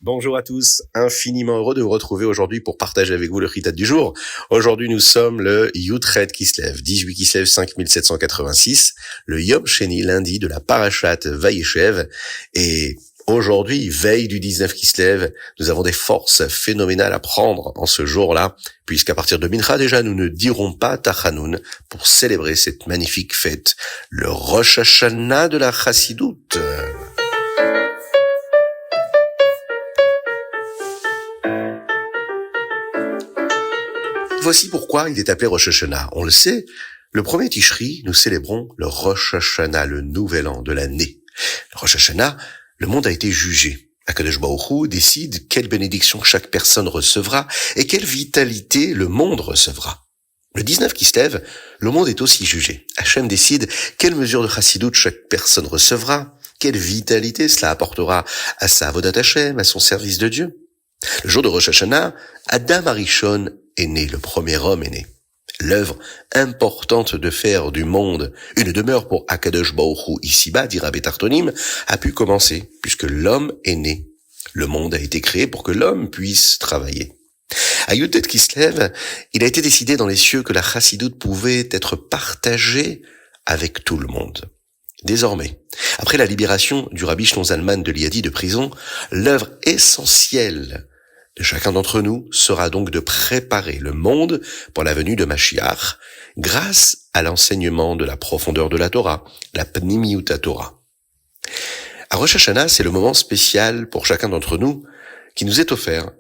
Bonjour à tous, infiniment heureux de vous retrouver aujourd'hui pour partager avec vous le Chitat du jour. Aujourd'hui nous sommes le Yutret Kislev, 18 Kislev 5786, le Yom Sheni, lundi de la Parashat Vayeshev, et aujourd'hui, veille du 19 Kislev, nous avons des forces phénoménales à prendre en ce jour-là, puisqu'à partir de Mincha déjà nous ne dirons pas Tachanoun pour célébrer cette magnifique fête, le Rosh Hashanah de la Chassidoute. Voici pourquoi il est appelé Rosh Hashanah. On le sait, le premier Tishri, nous célébrons le Rosh Hashanah, le nouvel an de l'année. Le Rosh Hashanah, le monde a été jugé. Akadosh Baruch Hu décide quelle bénédiction chaque personne recevra et quelle vitalité le monde recevra. Le 19 Kislev, le monde est aussi jugé. Hachem décide quelle mesure de chassidut chaque personne recevra, quelle vitalité cela apportera à sa avodat Hachem, à son service de Dieu. Le jour de Rosh Hashanah, Adam Arishon est né, le premier homme est né. L'œuvre importante de faire du monde une demeure pour Akadosh Baruch Hu ici-bas, dit Rabbi Tartonim, a pu commencer, puisque l'homme est né. Le monde a été créé pour que l'homme puisse travailler. À Yudet Kislev, il a été décidé dans les cieux que la chassidoute pouvait être partagée avec tout le monde. Désormais, après la libération du Rabbi Shneur Zalman de Liadi de prison, l'œuvre essentielle de chacun d'entre nous sera donc de préparer le monde pour la venue de Mashiach grâce à l'enseignement de la profondeur de la Torah, la Pnimiut Torah. À Rosh Hashanah, c'est le moment spécial pour chacun d'entre nous qui nous est offert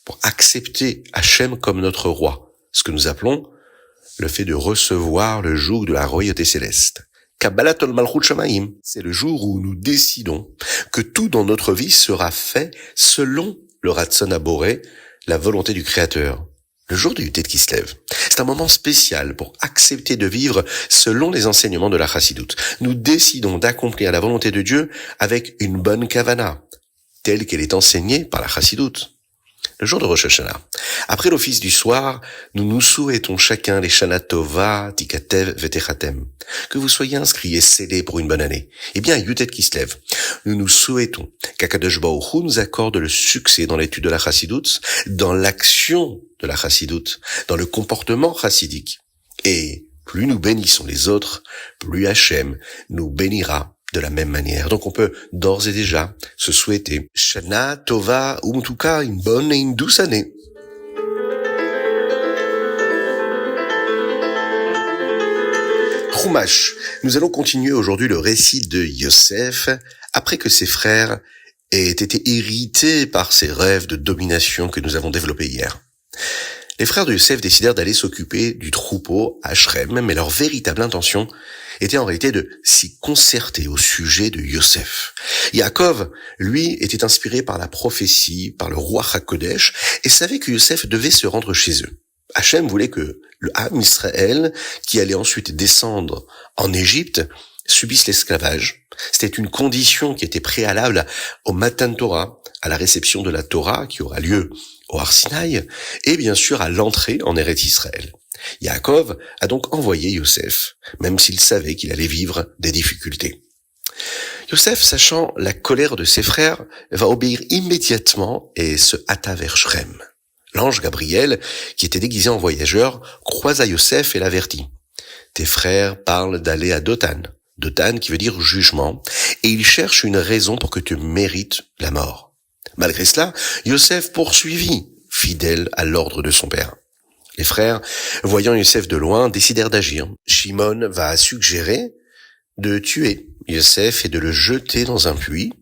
pour accepter Hachem comme notre roi, ce que nous appelons le fait de recevoir le joug de la royauté céleste. Kabbalatol Malchut Shamayim, c'est le jour où nous décidons que tout dans notre vie sera fait selon le Ratzon Aboré, la volonté du Créateur. Le jour du Yutet Kislev, c'est un moment spécial pour accepter de vivre selon les enseignements de la Chassidoute. Nous décidons d'accomplir la volonté de Dieu avec une bonne kavana, telle qu'elle est enseignée par la Chassidoute. Le jour de Rosh Hashanah, après l'office du soir, nous nous souhaitons chacun les Shana Tova, Tikatev, Vetechatem. Que vous soyez inscrits et scellés pour une bonne année. Eh bien, Yutet Kislev, nous nous souhaitons qu'Akadosh Baruch Hu nous accorde le succès dans l'étude de la Chassidoute, dans l'action de la Chassidoute, dans le comportement chassidique. Et plus nous bénissons les autres, plus Hachem nous bénira de la même manière. Donc on peut d'ores et déjà se souhaiter Shana Tova, ou en tout cas une bonne et une douce année. Chumash, nous allons continuer aujourd'hui le récit de Yosef après que ses frères aient été irrités par ces rêves de domination que nous avons développés hier. Les frères de Yosef décidèrent d'aller s'occuper du troupeau à Shrem, mais leur véritable intention était en réalité de s'y concerter au sujet de Yosef. Yaakov, lui, était inspiré par la prophétie, par le roi HaKodesh, et savait que Yosef devait se rendre chez eux. Hachem voulait que le Ham Israël, qui allait ensuite descendre en Égypte, subisse l'esclavage. C'était une condition qui était préalable au Matan Torah, à la réception de la Torah qui aura lieu au Har Sinaï, et bien sûr à l'entrée en Eretz Israël. Yaakov a donc envoyé Yosef, même s'il savait qu'il allait vivre des difficultés. Yosef, sachant la colère de ses frères, va obéir immédiatement et se hâta vers Shrem. L'ange Gabriel, qui était déguisé en voyageur, croisa Yosef et l'avertit. « Tes frères parlent d'aller à Dothan. Dothan qui veut dire jugement, et ils cherchent une raison pour que tu mérites la mort. » Malgré cela, Yosef poursuivit, fidèle à l'ordre de son père. Les frères, voyant Yosef de loin, décidèrent d'agir. Shimon va suggérer de tuer Yosef et de le jeter dans un puits,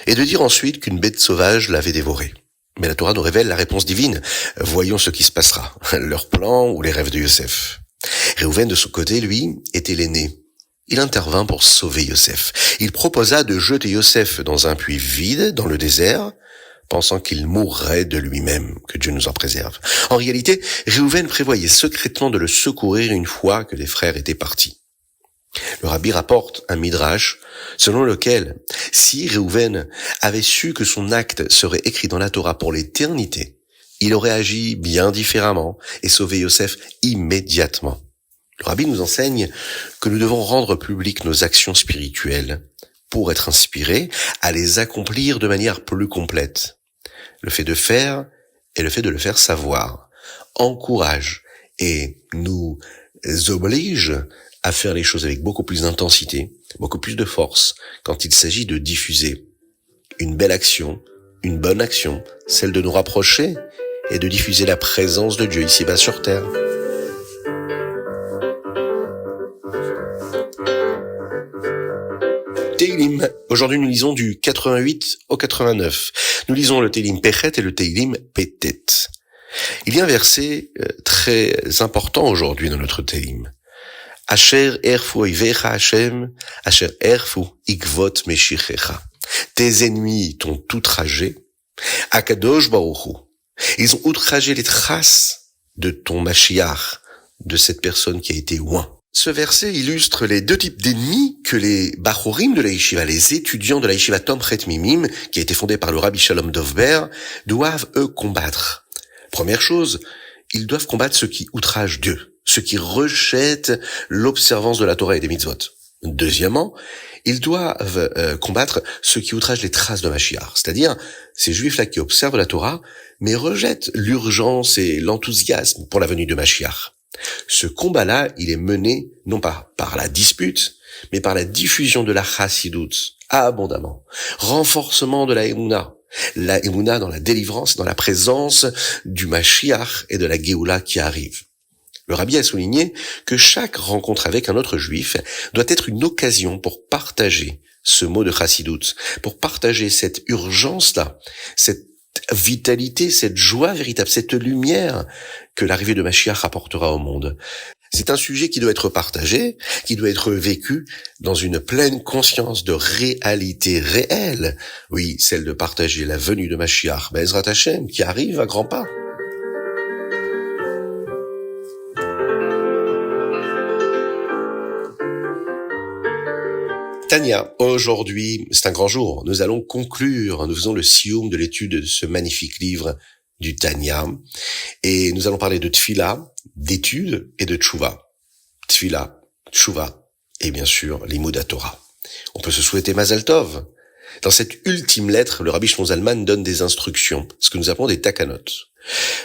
et de dire ensuite qu'une bête sauvage l'avait dévoré. Mais la Torah nous révèle la réponse divine. Voyons ce qui se passera, leur plan ou les rêves de Yosef. Réhouven, de son côté, lui, était l'aîné. Il intervint pour sauver Yosef. Il proposa de jeter Yosef dans un puits vide, dans le désert, pensant qu'il mourrait de lui-même, que Dieu nous en préserve. En réalité, Réhouven prévoyait secrètement de le secourir une fois que les frères étaient partis. Le rabbi rapporte un midrash selon lequel, si Réhouven avait su que son acte serait écrit dans la Torah pour l'éternité, il aurait agi bien différemment et sauvé Yosef immédiatement. Le rabbi nous enseigne que nous devons rendre publiques nos actions spirituelles pour être inspirés à les accomplir de manière plus complète. le fait de faire et le fait de le faire savoir, encourage et nous oblige à faire les choses avec beaucoup plus d'intensité, beaucoup plus de force quand il s'agit de diffuser une belle action, une bonne action, celle de nous rapprocher et de diffuser la présence de Dieu ici-bas sur terre. Teilim. Aujourd'hui, nous lisons du 88 au 89. Nous lisons le Teilim Pechet et le Teilim Petet. Il y a un verset très important aujourd'hui dans notre Teilim. Asher erfu oivecha Hashem, asher erfu ikvot meshichecha. Tes ennemis t'ont outragé. Akadosh Baruch Hu. Ils ont outragé les traces de ton Mashiach, de cette personne qui a été oint. Ce verset illustre les deux types d'ennemis que les Bachorim de la Yeshiva, les étudiants de la Yeshiva Tomchet Mimim, qui a été fondée par le Rabbi Shalom Dovber, doivent, eux, combattre. Première chose, ils doivent combattre ceux qui outragent Dieu, ceux qui rejettent l'observance de la Torah et des mitzvot. Deuxièmement, ils doivent combattre ceux qui outragent les traces de Mashiach, c'est-à-dire ces juifs-là qui observent la Torah, mais rejettent l'urgence et l'enthousiasme pour la venue de Mashiach. Ce combat-là, il est mené non pas par la dispute, mais par la diffusion de la chassidout abondamment, renforcement de la émouna dans la délivrance, dans la présence du Mashiach et de la Géoula qui arrive. Le Rabbi a souligné que chaque rencontre avec un autre juif doit être une occasion pour partager ce mot de chassidout, pour partager cette urgence-là, cette vitalité, cette joie véritable, cette lumière que l'arrivée de Mashiach apportera au monde. C'est un sujet qui doit être partagé, qui doit être vécu dans une pleine conscience de réalité réelle. Oui, celle de partager la venue de Mashiach, Be'ezrat Hashem, qui arrive à grands pas. Tania, aujourd'hui, c'est un grand jour. Nous allons conclure, nous faisons le sioum de l'étude de ce magnifique livre du Tania. Et nous allons parler de Tfila, d'étude et de Tchouva. Tfila, Tchouva et bien sûr l'Imoud Torah. On peut se souhaiter Mazal Tov. Dans cette ultime lettre, le Rabbi Shlomo Zalman donne des instructions, ce que nous appelons des takanot.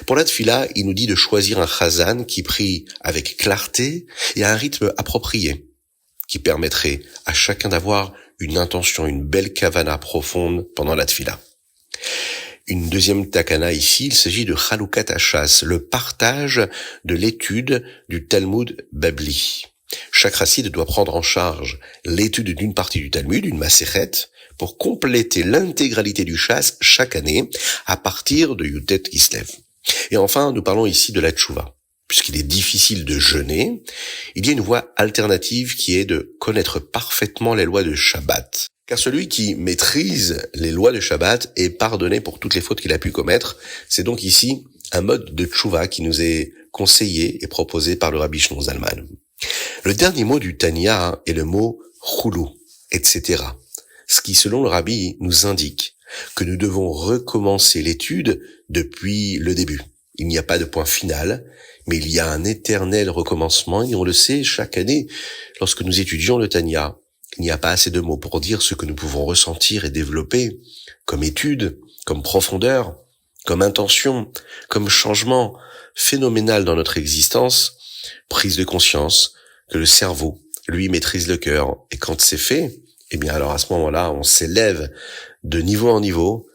Pour la Tfila, il nous dit de choisir un chazan qui prie avec clarté et à un rythme approprié, qui permettrait à chacun d'avoir une intention, une belle kavana profonde pendant la tfila. Une deuxième takana ici, il s'agit de Chalukat Hashas, le partage de l'étude du Talmud Babli. Chaque chassid doit prendre en charge l'étude d'une partie du Talmud, une Masechet, pour compléter l'intégralité du Shas chaque année à partir de Yutet Kislev. Et enfin, nous parlons ici de la Tchouva. Puisqu'il est difficile de jeûner, il y a une voie alternative qui est de connaître parfaitement les lois de Shabbat. Car celui qui maîtrise les lois de Shabbat est pardonné pour toutes les fautes qu'il a pu commettre. C'est donc ici un mode de tchouva qui nous est conseillé et proposé par le Rabbi Shlomo Zalman. Le dernier mot du Tanya est le mot choulou, etc. Ce qui, selon le Rabbi, nous indique que nous devons recommencer l'étude depuis le début. Il n'y a pas de point final, mais il y a un éternel recommencement, et on le sait chaque année, lorsque nous étudions le Tanya, il n'y a pas assez de mots pour dire ce que nous pouvons ressentir et développer comme étude, comme profondeur, comme intention, comme changement phénoménal dans notre existence, prise de conscience que le cerveau, lui, maîtrise le cœur, et quand c'est fait, eh bien alors à ce moment-là, on s'élève de niveau en niveau,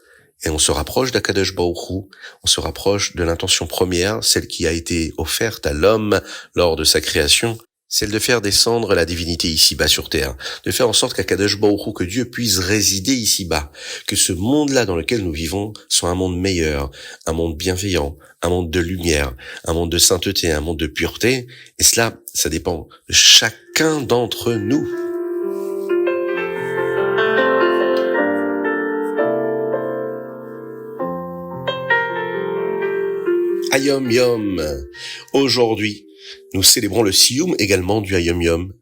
et on se rapproche d'Akadosh Baruch Hu, on se rapproche de l'intention première, celle qui a été offerte à l'homme lors de sa création, celle de faire descendre la divinité ici-bas sur terre, de faire en sorte qu'Akadosh Baruch Hu, que Dieu puisse résider ici-bas, que ce monde-là dans lequel nous vivons soit un monde meilleur, un monde bienveillant, un monde de lumière, un monde de sainteté, un monde de pureté, et cela, ça dépend de chacun d'entre nous. Hayom Yom. Aujourd'hui, nous célébrons le Siyum également du Hayom Yom,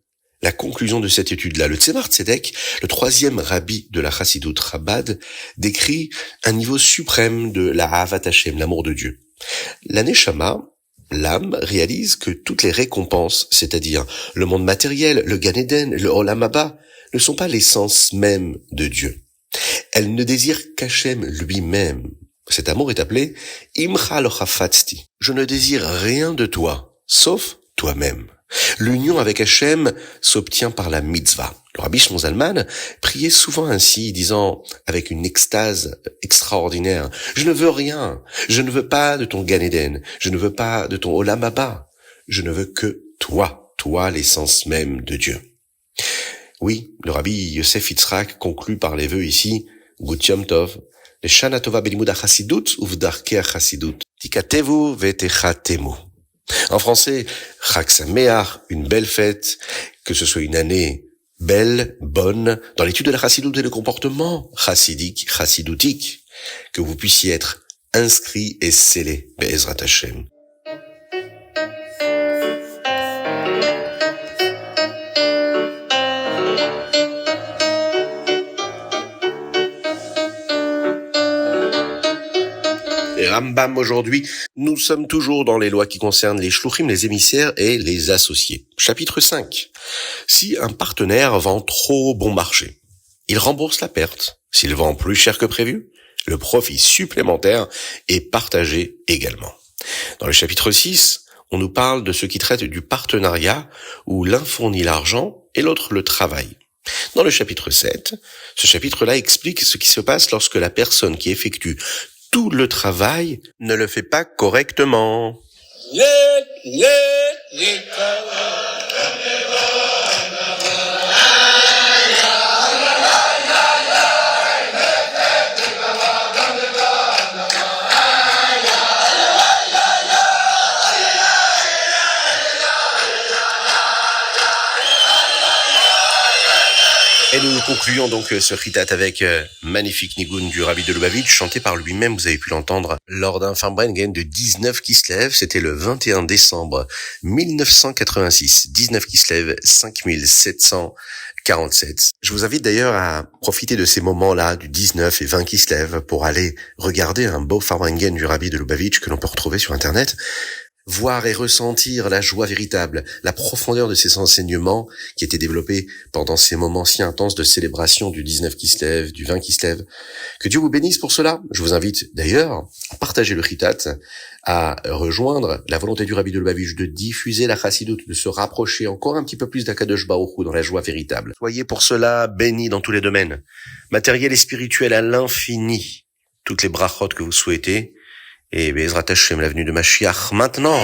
la conclusion de cette étude-là. Le Tzemar Tzedek, le troisième rabbi de la Chassidut Chabad, décrit un niveau suprême de la Ahavat Hashem, l'amour de Dieu. La Neshama, l'âme, réalise que toutes les récompenses, c'est-à-dire le monde matériel, le Gan Eden, le Olam Haba, ne sont pas l'essence même de Dieu. Elle ne désire qu'Hashem lui-même. Cet amour est appelé Imcha lo chafatzti. Je ne désire rien de toi, sauf toi-même. L'union avec Hachem s'obtient par la mitzvah. Le Rabbi Shimon Zalman priait souvent ainsi, disant avec une extase extraordinaire, « Je ne veux rien, je ne veux pas de ton Gan Eden, je ne veux pas de ton Olam Haba, je ne veux que toi l'essence même de Dieu. » Oui, le Rabbi Yosef Yitzhak conclut par les vœux ici, « Gut Yom Tov, Leshana Tova belimud hachassidut uvdarkei hachassidut, tikatevu vetechatemu. » En français, Chag Sameach, une belle fête, que ce soit une année belle, bonne, dans l'étude de la chassidoute et le comportement chassidique, chassidoutique, que vous puissiez être inscrit et scellé, Be'ezrat Hashem. Rambam aujourd'hui, nous sommes toujours dans les lois qui concernent les shluchim, les émissaires et les associés. Chapitre 5. Si un partenaire vend trop bon marché, il rembourse la perte. S'il vend plus cher que prévu, le profit supplémentaire est partagé également. Dans le chapitre 6, on nous parle de ce qui traite du partenariat où l'un fournit l'argent et l'autre le travail. Dans le chapitre 7, ce chapitre-là explique ce qui se passe lorsque la personne qui effectue tout le travail ne le fait pas correctement. Et nous concluons donc ce chitat avec magnifique nigun du Rabbi de Lubavitch, chanté par lui-même, vous avez pu l'entendre, lors d'un Farbrengen de 19 Kislev, c'était le 21 décembre 1986. 19 Kislev, 5747. Je vous invite d'ailleurs à profiter de ces moments-là, du 19 et 20 Kislev, pour aller regarder un beau Farbrengen du Rabbi de Lubavitch que l'on peut retrouver sur Internet. Voir et ressentir la joie véritable, la profondeur de ces enseignements qui étaient développés pendant ces moments si intenses de célébration du 19 Kislev, du 20 Kislev. Que Dieu vous bénisse pour cela. Je vous invite d'ailleurs à partager le chitat, à rejoindre la volonté du Rabbi de Lubavitch de diffuser la chassidoute, de se rapprocher encore un petit peu plus d'Akadosh Baruch Hu dans la joie véritable. Soyez pour cela bénis dans tous les domaines, matériel et spirituel à l'infini. Toutes les brachot que vous souhaitez, et Be'ezrat Hashem, l'avenue de Mashiach, maintenant.